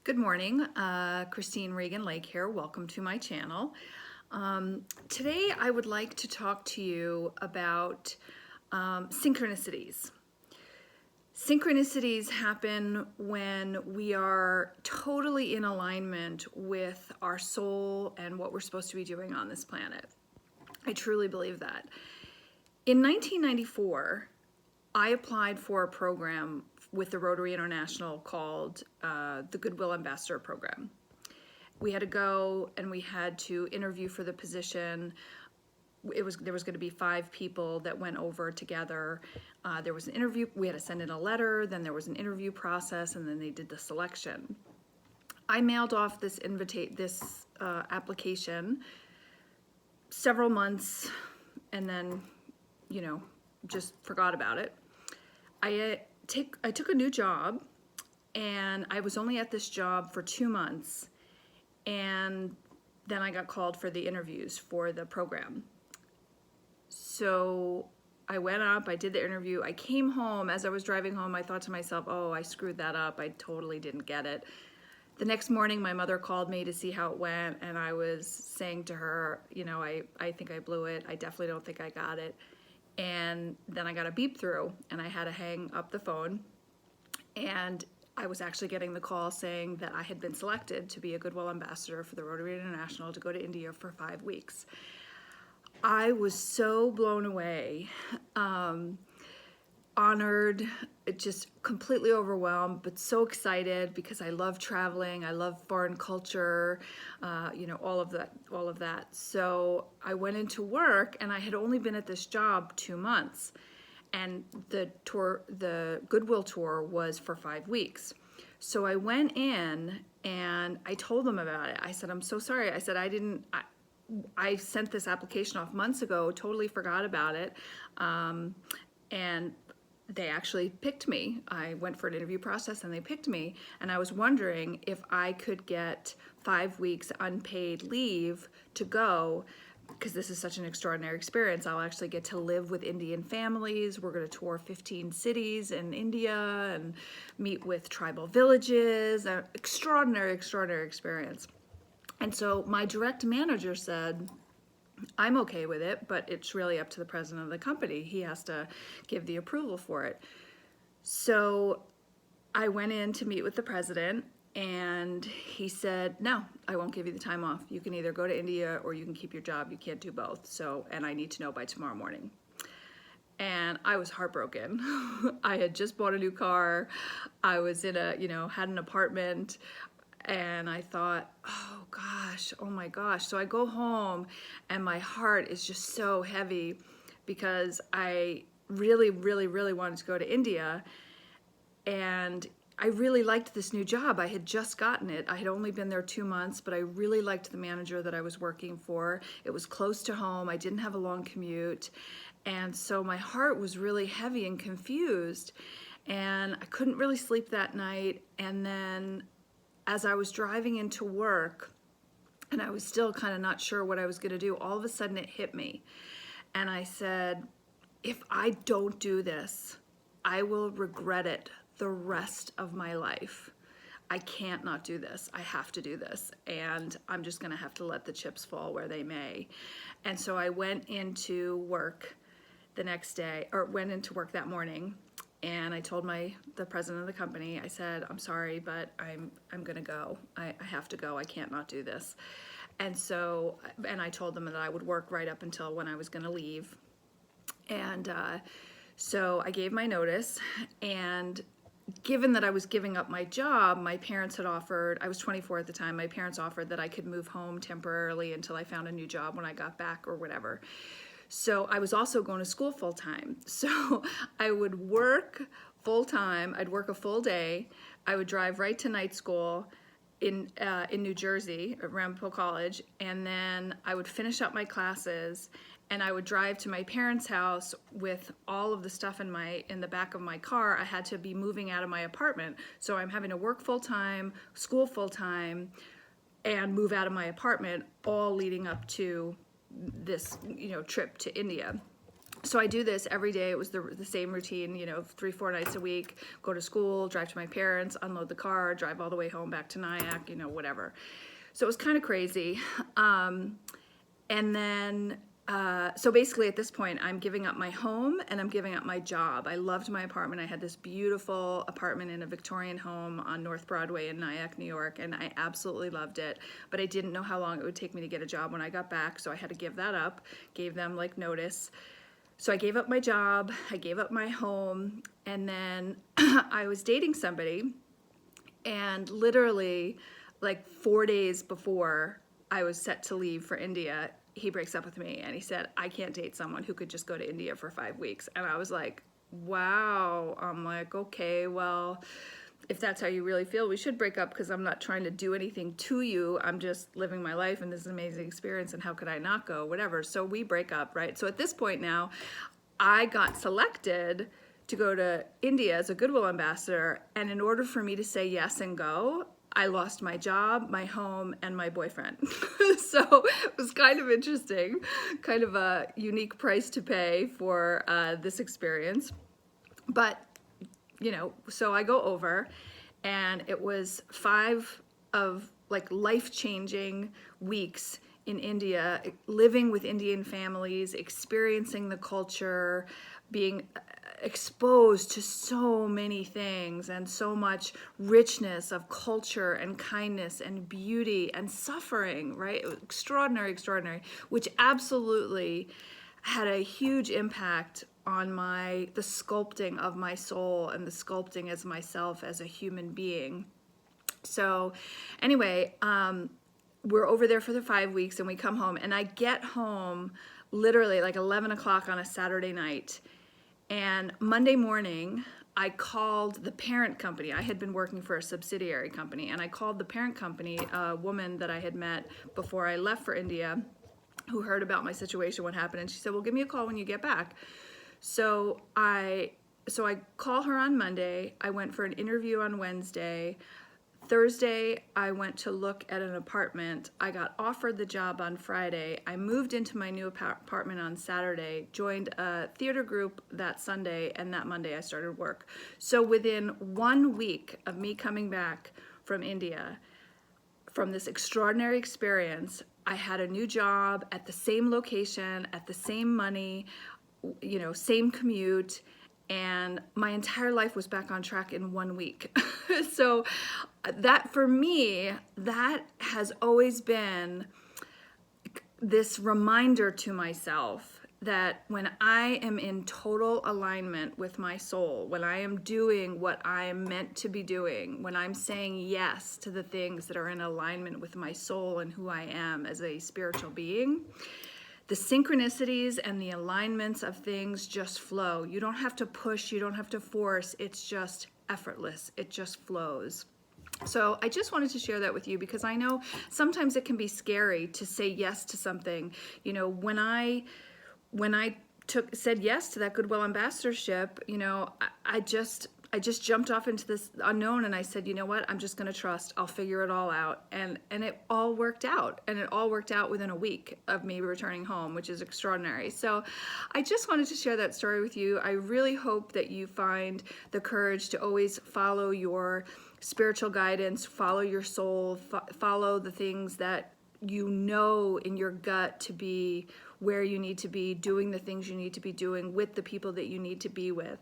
Good morning, Christine Regan Lake here. Welcome to my channel. Today I would like to talk to you about synchronicities. Synchronicities happen when we are totally in alignment with our soul and what we're supposed to be doing on this planet. I truly believe that. In 1994, I applied for a program with the Rotary International called the Goodwill Ambassador Program. We had to go and we had to interview for the position. There was going to be 5 people that went over together. There was an interview. We had to send in a letter. Then there was an interview process, and then they did the selection. I mailed off this application several months, and then, just forgot about it. I took a new job, and I was only at this job for 2 months, and then I got called for the interviews for the program. So I went up, I did the interview, I came home. As I was driving home, I thought to myself, oh, I screwed that up, I totally didn't get it. The next morning, my mother called me to see how it went, and I was saying to her, I think I blew it, I definitely don't think I got it. And then I got a beep through, and I had to hang up the phone, and I was actually getting the call saying that I had been selected to be a Goodwill Ambassador for the Rotary International to go to India for 5 weeks. I was so blown away, honored, just completely overwhelmed, but so excited because I love traveling, I love foreign culture, all of that. So I went into work, and I had only been at this job 2 months, and the Goodwill tour was for 5 weeks. So I went in and I told them about it. I said, I'm so sorry. I said, I sent this application off months ago, totally forgot about it. And they actually picked me. I went for an interview process and they picked me. And I was wondering if I could get 5 weeks unpaid leave to go, because this is such an extraordinary experience. I'll actually get to live with Indian families. We're going to tour 15 cities in India and meet with tribal villages. An extraordinary experience. And so my direct manager said, I'm okay with it, but it's really up to the president of the company. He has to give the approval for it. So I went in to meet with the president, and he said, no, I won't give you the time off. You can either go to India or you can keep your job. You can't do both. And I need to know by tomorrow morning. And I was heartbroken. I had just bought a new car. I was in had an apartment. And I thought, oh my gosh. So I go home and my heart is just so heavy because I really wanted to go to India. And I really liked this new job. I had just gotten it. I had only been there 2 months, but I really liked the manager that I was working for. It was close to home. I didn't have a long commute. And so my heart was really heavy and confused. And I couldn't really sleep that night. And then as I was driving into work, and I was still kind of not sure what I was going to do, all of a sudden it hit me. And I said, if I don't do this, I will regret it the rest of my life. I can't not do this. I have to do this. And I'm just going to have to let the chips fall where they may. And so I went into work the next day, or went into work that morning. And I told the president of the company, I said, I'm sorry, but I'm gonna go. I have to go. I can't not do this. And I told them that I would work right up until when I was gonna leave. And so I gave my notice, and given that I was giving up my job, my parents had offered, I was 24 at the time, my parents offered that I could move home temporarily until I found a new job when I got back or whatever. So I was also going to school full-time. So I would work full-time. I'd work a full day. I would drive right to night school in New Jersey at Ramapo College, and then I would finish up my classes, and I would drive to my parents' house with all of the stuff in the back of my car. I had to be moving out of my apartment. So I'm having to work full-time, school full-time, and move out of my apartment, all leading up to this trip to India. So I do this every day. It was the same routine, 3-4 nights a week, go to school, drive to my parents, unload the car, drive all the way home back to Nyack, whatever. So it was kind of crazy. And then, so basically at this point, I'm giving up my home and I'm giving up my job. I loved my apartment. I had this beautiful apartment in a Victorian home on North Broadway in Nyack, New York, and I absolutely loved it. But I didn't know how long it would take me to get a job when I got back, so I had to give that up, gave them like notice. So I gave up my job, I gave up my home, and then I was dating somebody, and literally like 4 days before I was set to leave for India, he breaks up with me and he said, I can't date someone who could just go to India for 5 weeks. And I was like, wow. I'm like, okay, well, if that's how you really feel, we should break up, because I'm not trying to do anything to you. I'm just living my life and this is an amazing experience, and how could I not go, whatever. So we break up, right? So at this point now, I got selected to go to India as a Goodwill ambassador. And in order for me to say yes and go, I lost my job, my home, and my boyfriend. So it was kind of interesting, kind of a unique price to pay for this experience. But, so I go over, and it was 5 of like life-changing weeks in India, living with Indian families, experiencing the culture, being exposed to so many things and so much richness of culture and kindness and beauty and suffering, right? Extraordinary, which absolutely had a huge impact on the sculpting of my soul and the sculpting as myself as a human being. So anyway, we're over there for the 5 weeks, and we come home, and I get home literally like 11 o'clock on a Saturday night. And Monday morning, I called the parent company. I had been working for a subsidiary company, and I called the parent company, a woman that I had met before I left for India, who heard about my situation, what happened, and she said, well, give me a call when you get back. So I call her on Monday. I went for an interview on Wednesday. Thursday, I went to look at an apartment. I got offered the job on Friday. I moved into my new apartment on Saturday, joined a theater group that Sunday, and that Monday I started work. So within 1 week of me coming back from India, from this extraordinary experience, I had a new job at the same location, at the same money, same commute, and my entire life was back on track in 1 week. So that, for me, that has always been this reminder to myself that when I am in total alignment with my soul, when I am doing what I am meant to be doing, when I'm saying yes to the things that are in alignment with my soul and who I am as a spiritual being, the synchronicities and the alignments of things just flow. You don't have to push, you don't have to force, it's just effortless, it just flows. So I just wanted to share that with you, because I know sometimes it can be scary to say yes to something. When I said yes to that Goodwill ambassadorship, I just jumped off into this unknown, and I said, you know what, I'm just going to trust. I'll figure it all out. And it all worked out. And it all worked out within a week of me returning home, which is extraordinary. So I just wanted to share that story with you. I really hope that you find the courage to always follow your spiritual guidance, follow your soul, follow the things that you know in your gut to be where you need to be, doing the things you need to be doing with the people that you need to be with.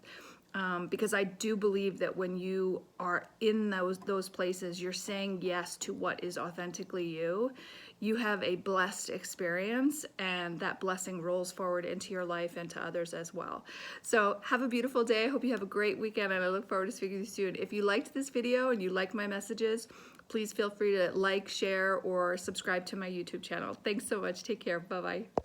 Because I do believe that when you are in those places, you're saying yes to what is authentically you. You have a blessed experience, and that blessing rolls forward into your life and to others as well. So have a beautiful day. I hope you have a great weekend, and I look forward to speaking to you soon. If you liked this video and you like my messages, please feel free to like, share, or subscribe to my YouTube channel. Thanks so much. Take care. Bye-bye.